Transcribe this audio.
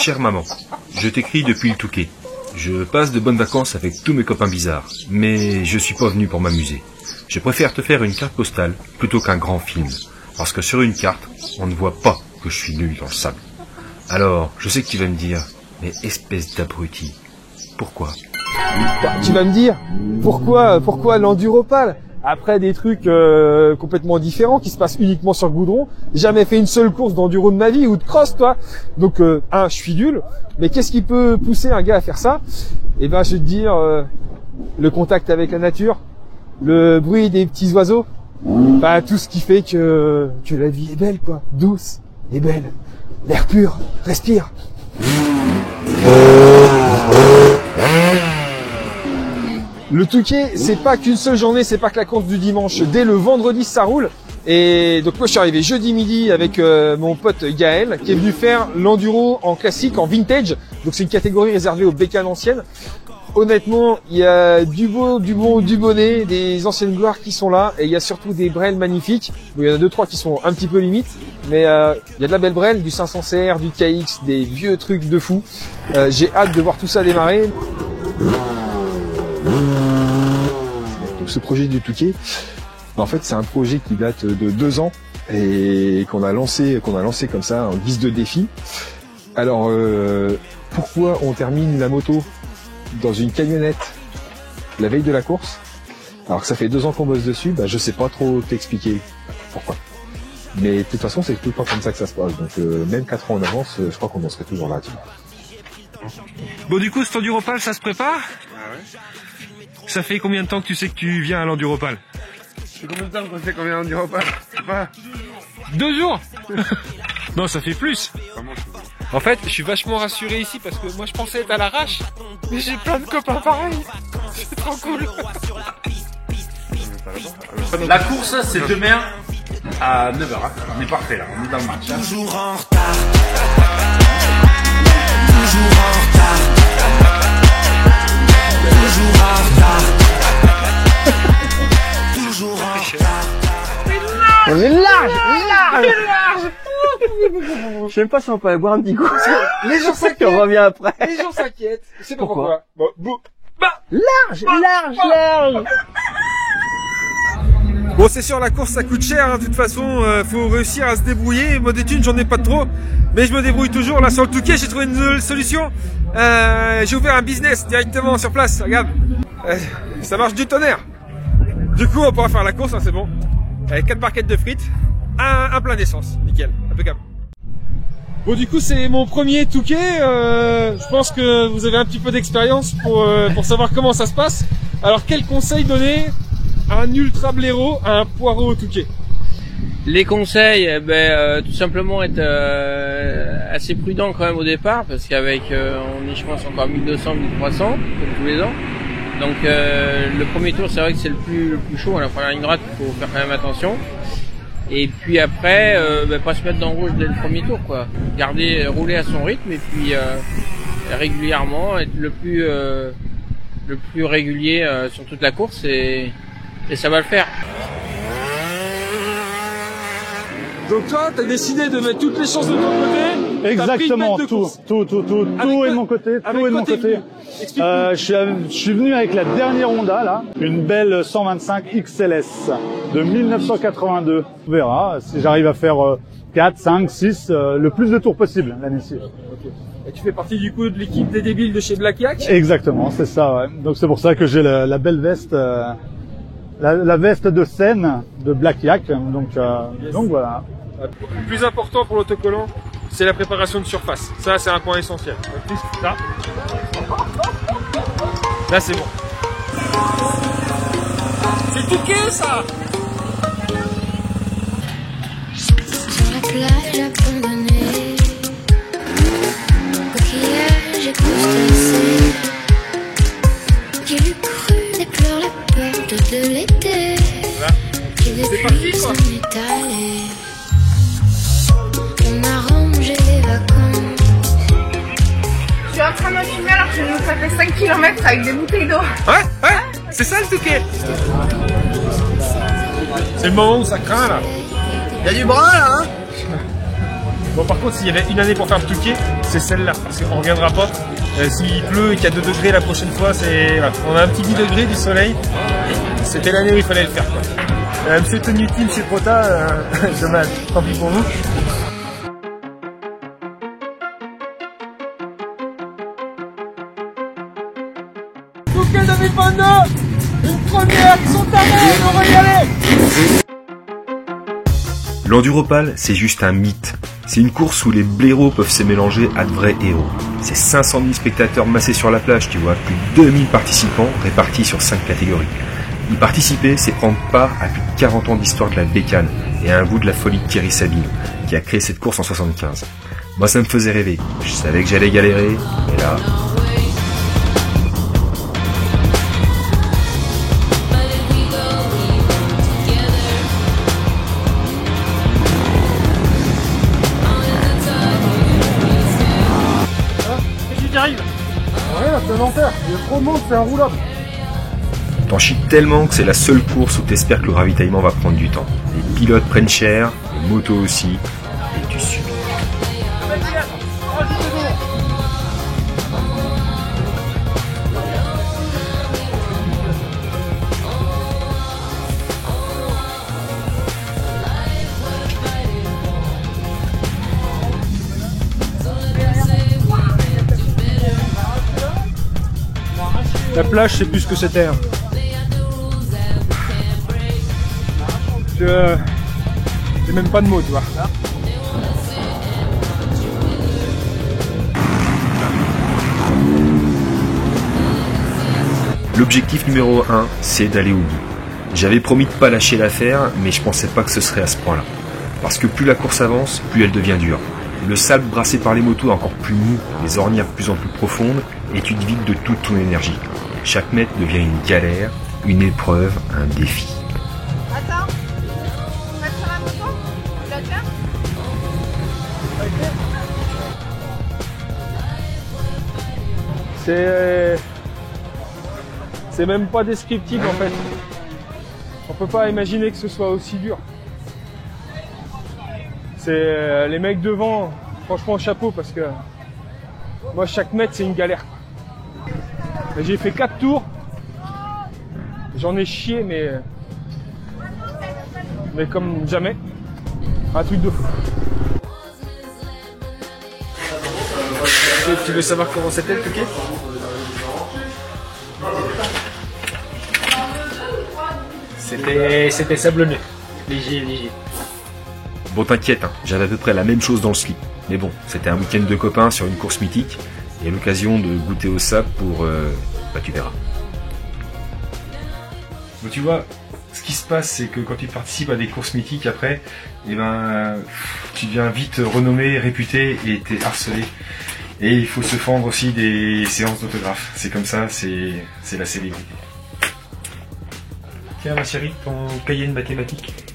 Chère maman, je t'écris depuis le Touquet. Je passe de bonnes vacances avec tous mes copains bizarres, mais je suis pas venu pour m'amuser. Je préfère te faire une carte postale plutôt qu'un grand film, parce que sur une carte, on ne voit pas que je suis nul dans le sable. Alors, je sais que tu vas me dire, mais espèce d'abruti, pourquoi ? Bah, tu vas me dire, pourquoi l'enduropale ? Après des trucs complètement différents qui se passent uniquement sur le goudron, jamais fait une seule course d'enduro de ma vie ou de cross, toi. Donc, je suis nul. Mais qu'est-ce qui peut pousser un gars à faire ça ? Eh ben, je vais te dire, le contact avec la nature, le bruit des petits oiseaux, bah, tout ce qui fait que la vie est belle, quoi. Douce et belle. L'air pur, respire. Le Touquet, c'est pas qu'une seule journée, c'est pas que la course du dimanche. Dès le vendredi, ça roule. Et donc moi, je suis arrivé jeudi midi avec mon pote Gaël, qui est venu faire l'enduro en classique, en vintage. Donc c'est une catégorie réservée aux bécanes anciennes. Honnêtement, il y a du beau, du bon, du bonnet, des anciennes gloires qui sont là, et il y a surtout des brels magnifiques. Bon, il y en a 2-3 qui sont un petit peu limites, mais il y a de la belle brelle, du 500CR, du KX, des vieux trucs de fou. J'ai hâte de voir tout ça démarrer. Donc ce projet du Touquet, en fait, c'est un projet qui date de 2 ans et qu'on a lancé comme ça en guise de défi. Alors, pourquoi on termine la moto dans une camionnette la veille de la course, alors que ça fait 2 ans qu'on bosse dessus? Bah, je sais pas trop t'expliquer pourquoi. Mais de toute façon, c'est tout le temps comme ça que ça se passe. Donc, même 4 ans en avance, je crois qu'on en serait toujours là. Bon, du coup, cet enduropal, ça se prépare ? Ah ouais. Ça fait combien de temps que tu sais que tu viens à l'enduropal ? Ça fait combien de temps qu'on sait qu'on vient à l'enduropal ? Je sais pas. 2 jours. Non, ça fait plus. En fait, je suis vachement rassuré ici parce que moi je pensais être à l'arrache, mais j'ai plein de copains pareils. C'est trop cool. La course, c'est demain à 9h. On est parfait là, on est dans le match. Toujours en retard. Toujours en retard. Toujours en retard. Toujours en retard. On est large. Je sais même pas si on peut aller boire un petit coup. Les gens s'inquiètent. On revient après. Les gens s'inquiètent. C'est pas pourquoi. Large. Bon, c'est sûr, la course ça coûte cher, hein. De toute façon, faut réussir à se débrouiller. Moi des thunes, j'en ai pas trop, mais je me débrouille toujours. Là sur le Touquet, j'ai trouvé une nouvelle solution. J'ai ouvert un business directement sur place. Regarde, ça marche du tonnerre. Du coup, on pourra faire la course, hein, c'est bon. Avec 4 barquettes de frites, un plein d'essence, nickel, impeccable. Bon, du coup, c'est mon premier Touquet. Je pense que vous avez un petit peu d'expérience pour savoir comment ça se passe. Alors, quel conseil donner à un ultra blaireau, à un poireau au Touquet? Les conseils, tout simplement être assez prudent quand même au départ, parce qu'avec on est je pense encore 1200, 1300 comme tous les ans. Donc le premier tour, c'est vrai que c'est le plus chaud. À la première ligne droite, il faut faire quand même attention. Et puis après, pas se mettre dans le rouge dès le premier tour, quoi. Rouler à son rythme et puis régulièrement être le plus régulier sur toute la course et ça va le faire. Donc toi, t'as décidé de mettre toutes les chances de ton côté. Exactement, tout est de mon côté, tout est de mon côté. Je suis venu avec la dernière Honda là, une belle 125 XLS de 1982. On verra si j'arrive à faire 4, 5, 6, le plus de tours possible l'année-ci. Okay. Et tu fais partie du coup de l'équipe des débiles de chez Black Yak? Exactement, c'est ça. Ouais. Donc c'est pour ça que j'ai la belle veste, la veste de scène de Black Yak. Donc voilà. Le plus important pour l'autocollant, c'est la préparation de surface. Ça, c'est un point essentiel. Ça. Là, c'est bon. C'est Touquet, ça. Sur la plage abandonnée, coquillage et crustacés, qui lui cru déplore la porte de l'été, qui depuis s'en est allé. On a rangé les vacances. Je suis en train de me filmer alors que je nous fait 5 km avec des bouteilles d'eau. Ouais, c'est ça le Touquet. C'est le moment où ça craint là. Il y a du bras là, hein. Bon, par contre, s'il y avait une année pour faire le Touquet, c'est celle-là, parce qu'on reviendra pas. S'il pleut et qu'il y a 2 degrés la prochaine fois, c'est voilà. On a un petit 10 degrés du soleil. C'était l'année où il fallait le faire, quoi. Monsieur Tony Team chez Prota, dommage, tant pis pour vous. Touquet 2022, une première, ils sont arrivés, on va y aller. L'Enduropal, c'est juste un mythe. C'est une course où les blaireaux peuvent se mélanger à de vrais héros. C'est 500 000 spectateurs massés sur la plage, tu vois, plus de 2000 participants répartis sur 5 catégories. Y participer, c'est prendre part à plus de 40 ans d'histoire de la bécane et à un bout de la folie de Thierry Sabine, qui a créé cette course en 75. Moi, ça me faisait rêver. Je savais que j'allais galérer, et là... Arrive. Ouais, c'est un enfer. Il y a trop de monde, c'est inroulable. T'en chies tellement que c'est la seule course où t'espères que le ravitaillement va prendre du temps. Les pilotes prennent cher, les motos aussi, et tu subis. La plage, c'est plus ce que c'était. Hein. J'ai même pas de mots, tu vois. L'objectif numéro 1, c'est d'aller au bout. J'avais promis de pas lâcher l'affaire, mais je pensais pas que ce serait à ce point-là. Parce que plus la course avance, plus elle devient dure. Le sable brassé par les motos est encore plus mou, les ornières de plus en plus profondes, et tu te vides de toute ton énergie. Chaque mètre devient une galère, une épreuve, un défi. Attends, on va sur la moto? Tu la tiens? C'est même pas descriptible en fait. On peut pas imaginer que ce soit aussi dur. C'est les mecs devant, franchement chapeau parce que moi chaque mètre c'est une galère. J'ai fait 4 tours, j'en ai chié mais comme jamais, un truc de fou. Tu veux savoir comment c'était le Touquet? C'était sablonneux, léger. Bon t'inquiète, hein, j'avais à peu près la même chose dans le slip. Mais bon, c'était un week-end de copains sur une course mythique et l'occasion de goûter au sable pour... bah tu verras. Bon, tu vois, ce qui se passe, c'est que quand tu participes à des courses mythiques après, eh ben, tu deviens vite renommé, réputé et t'es harcelé. Et il faut se fendre aussi des séances d'autographes. C'est comme ça, c'est la célébrité. Tiens ma chérie, ton cahier de mathématiques.